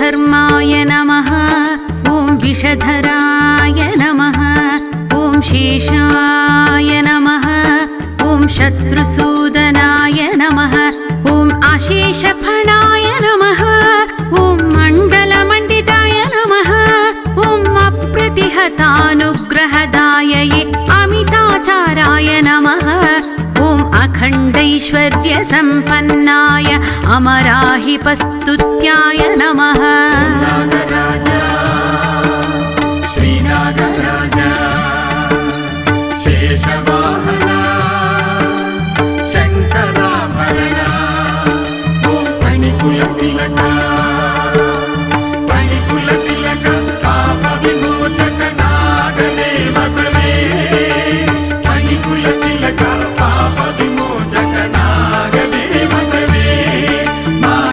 विश्वकर्माय नमः। ॐ विषधराय नमः। ॐ शेषाय नमः। ॐ शत्रुसूदनाय नमः। ॐ अशेषफणाय नमः। ॐ मण्डलमण्डिताय नमः। ॐ अप्रतिहतानुग्रहदायये अमिताचाराय नमः। ॐ अखण्डैश्वर्यसम्पन्नाय अमराहिपस्तुत्याय नमः। नागराजा श्रीनागराजा शेषवाहना शङ्कराभरणा ॐ मणिकुलतिलका